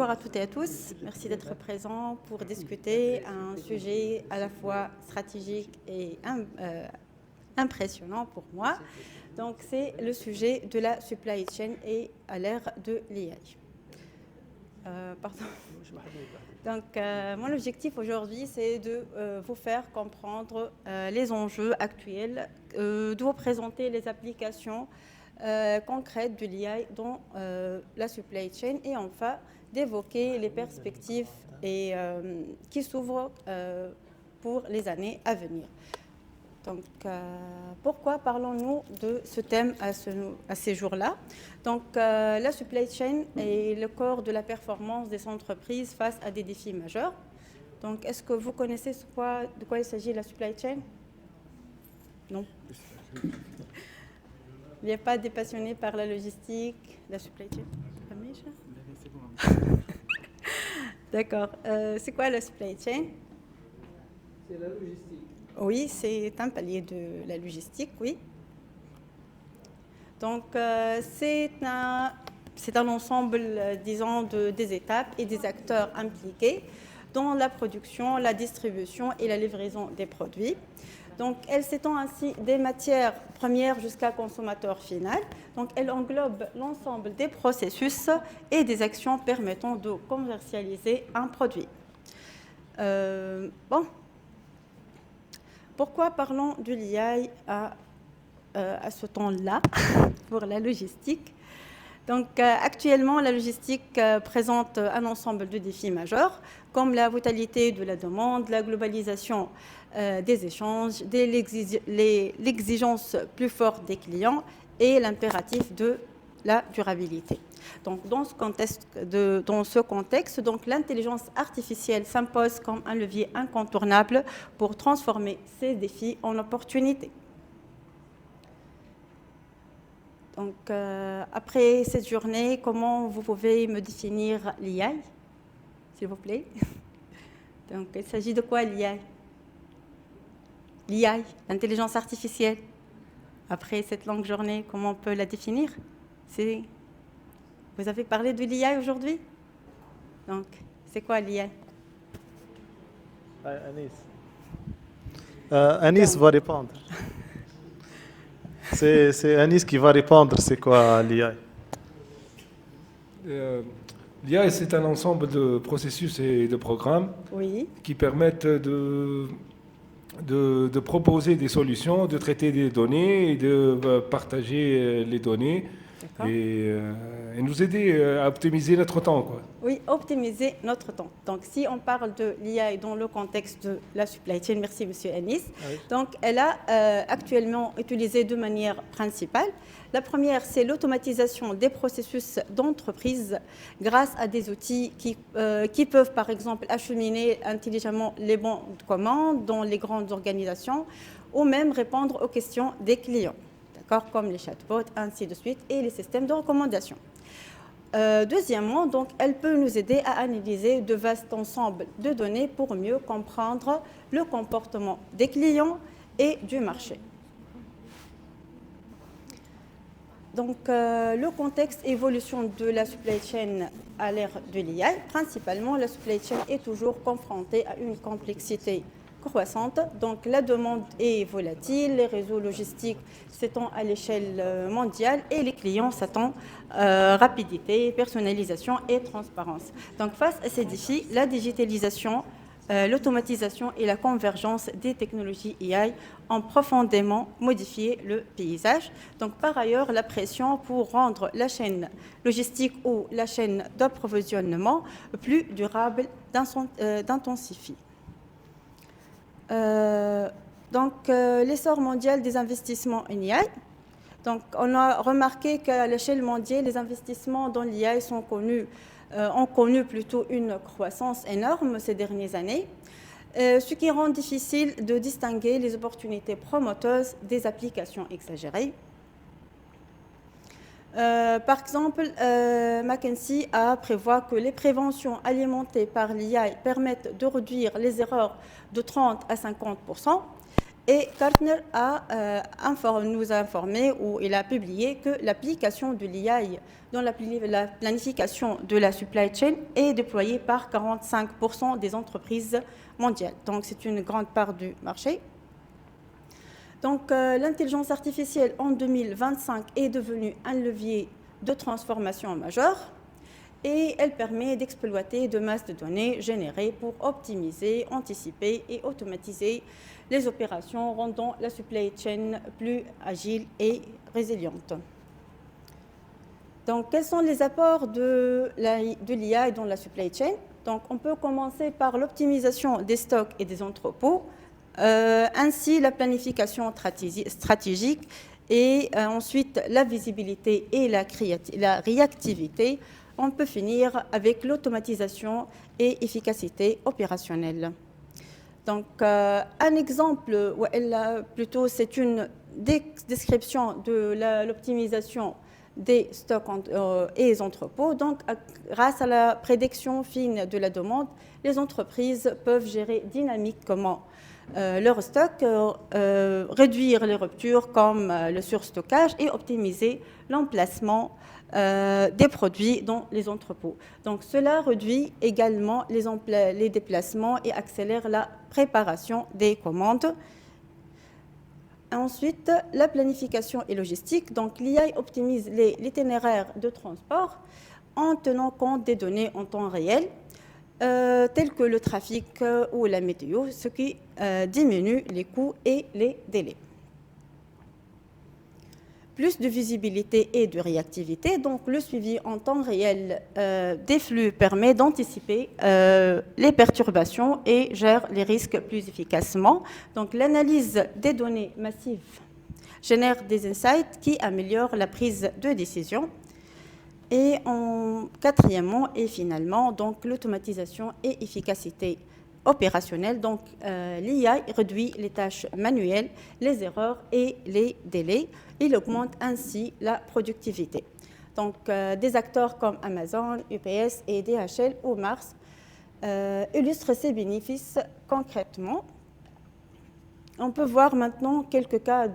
bonjour à toutes et à tous. Merci d'être présents pour discuter un sujet à la fois stratégique et impressionnant pour moi. Donc, c'est le sujet de la supply chain et à l'ère de l'IA. Donc, mon objectif aujourd'hui, c'est de vous faire comprendre les enjeux actuels, de vous présenter les applications concrètes de l'IA dans la supply chain et enfin d'évoquer les perspectives qui s'ouvrent pour les années à venir. Donc, pourquoi parlons-nous de ce thème à ces jours-là? Donc, la supply chain est le corps de la performance des entreprises face à des défis majeurs. Donc, est-ce que vous connaissez de quoi il s'agit la supply chain? Non. Il n'y a pas des passionnés par la logistique, la supply chain? D'accord. C'est quoi la supply chain? C'est la logistique. Oui, c'est un palier de la logistique, oui. Donc, c'est un ensemble, disons, des étapes et des acteurs impliqués dans la production, la distribution et la livraison des produits. Donc, elle s'étend ainsi des matières premières jusqu'à consommateur final. Donc, elle englobe l'ensemble des processus et des actions permettant de commercialiser un produit. Pourquoi parlons de l'IA à ce temps-là pour la logistique? Donc, actuellement, la logistique présente un ensemble de défis majeurs, comme la brutalité de la demande, la globalisation des échanges, l'exigence plus forte des clients et l'impératif de la durabilité. Donc, dans ce contexte, donc, l'intelligence artificielle s'impose comme un levier incontournable pour transformer ces défis en opportunités. Donc, après cette journée, comment vous pouvez me définir l'IA, s'il vous plaît? Donc, il s'agit de quoi l'IA? L'IA, l'intelligence artificielle. Après cette longue journée, comment on peut la définir? Vous avez parlé de l'IA aujourd'hui? Donc, c'est quoi l'IA? Anis va répondre. C'est Anis qui va répondre, c'est quoi l'IA? L'IA, c'est un ensemble de processus et de programmes qui permettent de proposer des solutions, de traiter des données et de partager les données et nous aider à optimiser notre temps, quoi. Oui, optimiser notre temps. Donc, si on parle de l'IA dans le contexte de la supply chain, merci Monsieur Anis. Oui. Donc, elle a actuellement utilisé de manière principale. La première, c'est l'automatisation des processus d'entreprise grâce à des outils qui peuvent, par exemple, acheminer intelligemment les bons de commande dans les grandes organisations ou même répondre aux questions des clients, comme les chatbots, ainsi de suite, et les systèmes de recommandation. Deuxièmement, donc, elle peut nous aider à analyser de vastes ensembles de données pour mieux comprendre le comportement des clients et du marché. Donc, le contexte évolution de la supply chain à l'ère de l'IA, principalement, la supply chain est toujours confrontée à une complexité croissante. Donc, la demande est volatile, les réseaux logistiques s'étendent à l'échelle mondiale et les clients s'attendent rapidité, personnalisation et transparence. Donc, face à ces défis, la digitalisation, l'automatisation et la convergence des technologies AI ont profondément modifié le paysage. Donc, par ailleurs, la pression pour rendre la chaîne logistique ou la chaîne d'approvisionnement plus durable d'intensifie. L'essor mondial des investissements en IA. Donc, on a remarqué qu'à l'échelle mondiale, les investissements dans l'IA ont connu plutôt une croissance énorme ces dernières années, ce qui rend difficile de distinguer les opportunités prometteuses des applications exagérées. Par exemple, McKinsey a prévoit que les préventions alimentées par l'IA permettent de réduire les erreurs de 30 à 50%. Et Gartner nous a informé, ou il a publié, que l'application de l'IA dans la planification de la supply chain est déployée par 45% des entreprises mondiales. Donc, c'est une grande part du marché. Donc, l'intelligence artificielle en 2025 est devenue un levier de transformation majeur et elle permet d'exploiter de masses de données générées pour optimiser, anticiper et automatiser les opérations, rendant la supply chain plus agile et résiliente. Donc, quels sont les apports de l'IA dans la supply chain? Donc, on peut commencer par l'optimisation des stocks et des entrepôts, ainsi la planification stratégique et ensuite la visibilité et la réactivité. On peut finir avec l'automatisation et efficacité opérationnelle. Donc, un exemple, plutôt c'est une description de l'optimisation des stocks et des entrepôts. Donc, grâce à la prédiction fine de la demande, les entreprises peuvent gérer dynamiquement leur stock, réduire les ruptures comme le surstockage et optimiser l'emplacement des produits dans les entrepôts. Donc, cela réduit également les déplacements et accélère la préparation des commandes. Ensuite, la planification et logistique. Donc, l'IA optimise l'itinéraire de transport en tenant compte des données en temps réel, telles que le trafic ou la météo, ce qui diminue les coûts et les délais. Plus de visibilité et de réactivité. Donc, le suivi en temps réel des flux permet d'anticiper les perturbations et gère les risques plus efficacement. Donc, l'analyse des données massives génère des insights qui améliorent la prise de décision. Et quatrièmement et finalement, donc, l'automatisation et efficacité opérationnelle. Donc, l'IA réduit les tâches manuelles, les erreurs et les délais. Il augmente ainsi la productivité. Donc, des acteurs comme Amazon, UPS et DHL ou Mars illustrent ces bénéfices concrètement. On peut voir maintenant quelques cas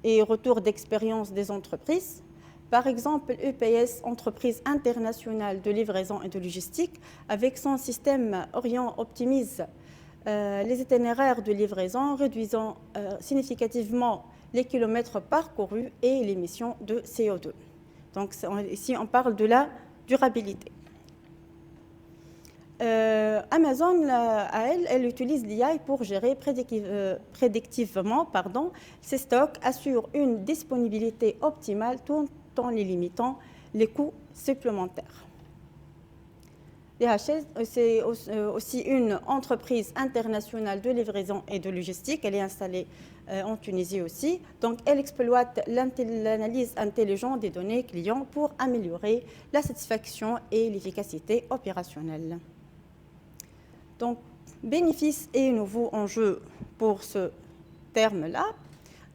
et retours d'expérience des entreprises. Par exemple, UPS, entreprise internationale de livraison et de logistique, avec son système Orion, optimise les itinéraires de livraison, réduisant significativement les kilomètres parcourus et l'émission de CO2. Donc, ici, on parle de la durabilité. Amazon, elle utilise l'IA pour gérer prédictivement ses stocks, assure une disponibilité optimale tout en limitant les coûts supplémentaires. DHL, c'est aussi une entreprise internationale de livraison et de logistique. Elle est installée en Tunisie aussi. Donc, elle exploite l'analyse intelligente des données clients pour améliorer la satisfaction et l'efficacité opérationnelle. Donc, bénéfices et nouveaux enjeux pour ce terme-là.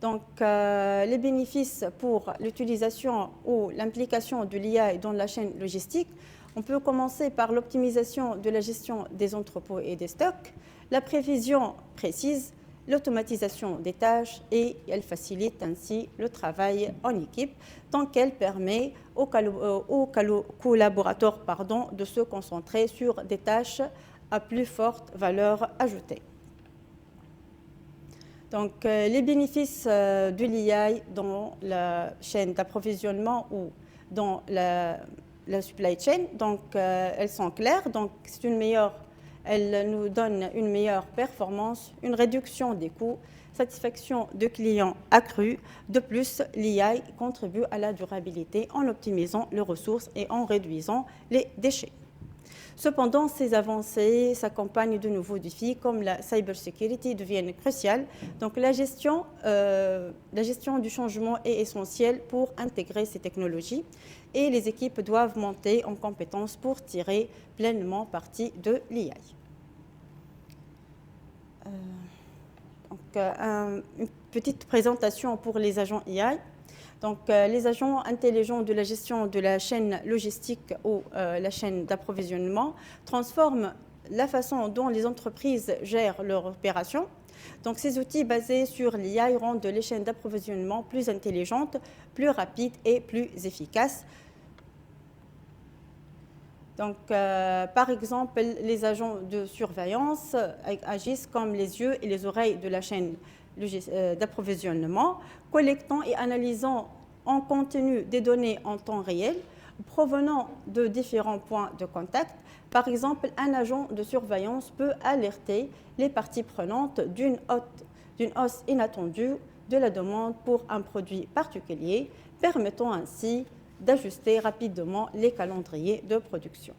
Donc, les bénéfices pour l'utilisation ou l'implication de l'IA dans la chaîne logistique, on peut commencer par l'optimisation de la gestion des entrepôts et des stocks, la prévision précise, l'automatisation des tâches et elle facilite ainsi le travail en équipe tant qu'elle permet aux collaborateurs de se concentrer sur des tâches à plus forte valeur ajoutée. Donc, les bénéfices de l'IA dans la chaîne d'approvisionnement ou dans la supply chain, donc elles sont claires. Donc, elle nous donne une meilleure performance, une réduction des coûts, satisfaction de clients accrue. De plus, l'IA contribue à la durabilité en optimisant les ressources et en réduisant les déchets. Cependant, ces avancées s'accompagnent de nouveaux défis comme la cybersécurité deviennent cruciales. Donc, la gestion du changement est essentielle pour intégrer ces technologies et les équipes doivent monter en compétences pour tirer pleinement parti de l'IA. Une petite présentation pour les agents IA. Donc, les agents intelligents de la gestion de la chaîne logistique ou la chaîne d'approvisionnement transforment la façon dont les entreprises gèrent leurs opérations. Donc, ces outils basés sur l'IA rendent les chaînes d'approvisionnement plus intelligentes, plus rapides et plus efficaces. Donc, par exemple, les agents de surveillance agissent comme les yeux et les oreilles de la chaîne d'approvisionnement, collectant et analysant en continu des données en temps réel provenant de différents points de contact. Par exemple, un agent de surveillance peut alerter les parties prenantes d'une hausse inattendue de la demande pour un produit particulier, permettant ainsi d'ajuster rapidement les calendriers de production.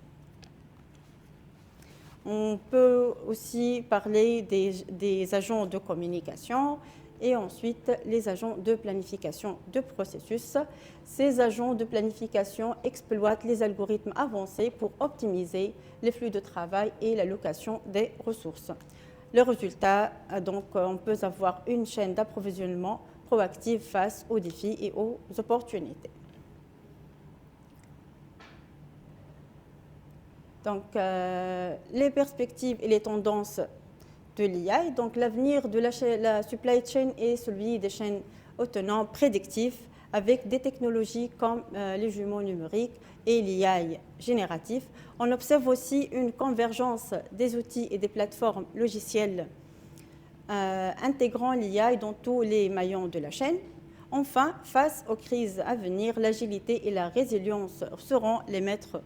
On peut aussi parler des agents de communication et ensuite les agents de planification de processus. Ces agents de planification exploitent les algorithmes avancés pour optimiser les flux de travail et l'allocation des ressources. Le résultat, donc, on peut avoir une chaîne d'approvisionnement proactive face aux défis et aux opportunités. Donc, les perspectives et les tendances de l'IA. Donc, l'avenir de la supply chain est celui des chaînes autonomes prédictives avec des technologies comme les jumeaux numériques et l'IA générative. On observe aussi une convergence des outils et des plateformes logicielles intégrant l'IA dans tous les maillons de la chaîne. Enfin, face aux crises à venir, l'agilité et la résilience seront les maîtres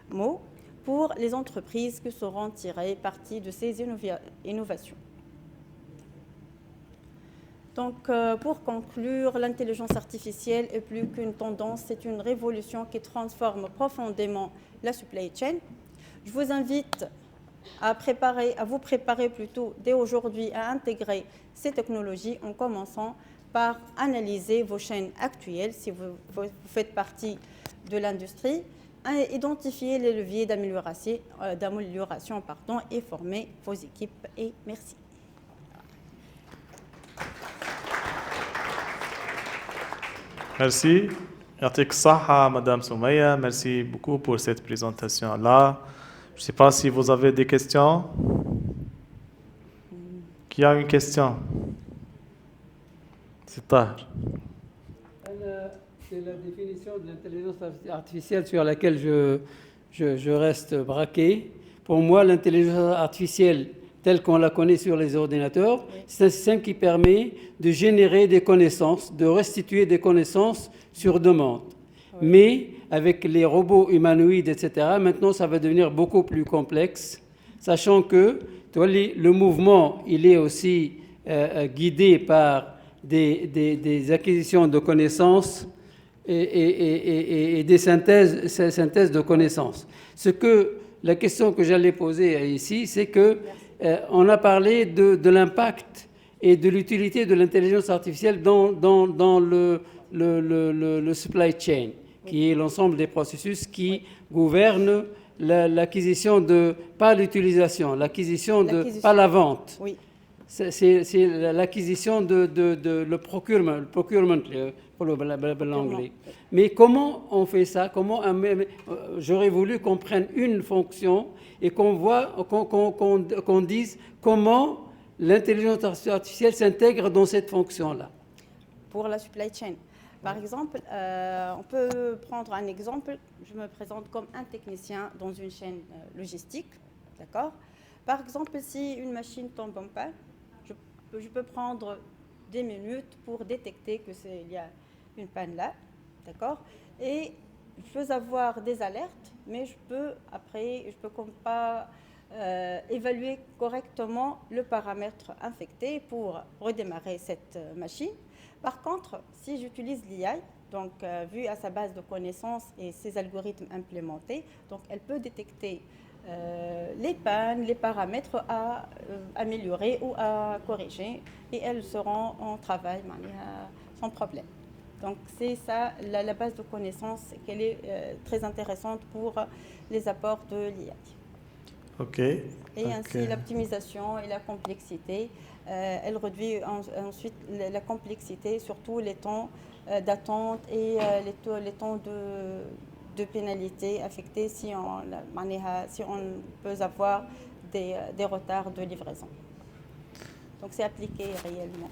mots pour les entreprises qui sauront tirer parti de ces innovations. Donc, pour conclure, l'intelligence artificielle est plus qu'une tendance, c'est une révolution qui transforme profondément la supply chain. Je vous invite à vous préparer plutôt dès aujourd'hui à intégrer ces technologies en commençant par analyser vos chaînes actuelles si vous faites partie de l'industrie, identifier les leviers d'amélioration et former vos équipes. Et merci. Merci. Yatik Saha, Madame Soumaya. Merci beaucoup pour cette présentation-là. Je ne sais pas si vous avez des questions. Qui a une question? C'est tard. C'est la définition de l'intelligence artificielle sur laquelle je reste braqué. Pour moi, l'intelligence artificielle, telle qu'on la connaît sur les ordinateurs, c'est un système qui permet de générer des connaissances, de restituer des connaissances sur demande. Mais avec les robots humanoïdes, etc., maintenant, ça va devenir beaucoup plus complexe, sachant que le mouvement, il est aussi guidé par des acquisitions de connaissances et des synthèses de connaissances. La question que j'allais poser ici, c'est que on a parlé de l'impact et de l'utilité de l'intelligence artificielle dans le supply chain, qui est l'ensemble des processus qui gouvernent l'acquisition pas l'utilisation, pas la vente. Oui. C'est l'acquisition le procurement pour l'anglais. Mais comment on fait ça? J'aurais voulu qu'on prenne une fonction et qu'on dise comment l'intelligence artificielle s'intègre dans cette fonction-là. Pour la supply chain. Par exemple, on peut prendre un exemple. Je me présente comme un technicien dans une chaîne logistique. D'accord? Par exemple, si une machine tombe en panne, je peux prendre des minutes pour détecter qu'il y a une panne là. D'accord? Et je peux avoir des alertes, mais je peux pas évaluer correctement le paramètre infecté pour redémarrer cette machine. Par contre, si j'utilise l'IA, donc vu à sa base de connaissances et ses algorithmes implémentés, donc elle peut détecter les pannes, les paramètres à améliorer ou à corriger, et elles seront en travail sans problème. Donc c'est ça la base de connaissances qu'elle est très intéressante pour les apports de l'IA. OK. Et ainsi l'optimisation et la complexité, elle réduit ensuite la complexité, surtout les temps d'attente et les temps de pénalité affectés si on peut avoir des retards de livraison. Donc c'est appliqué réellement.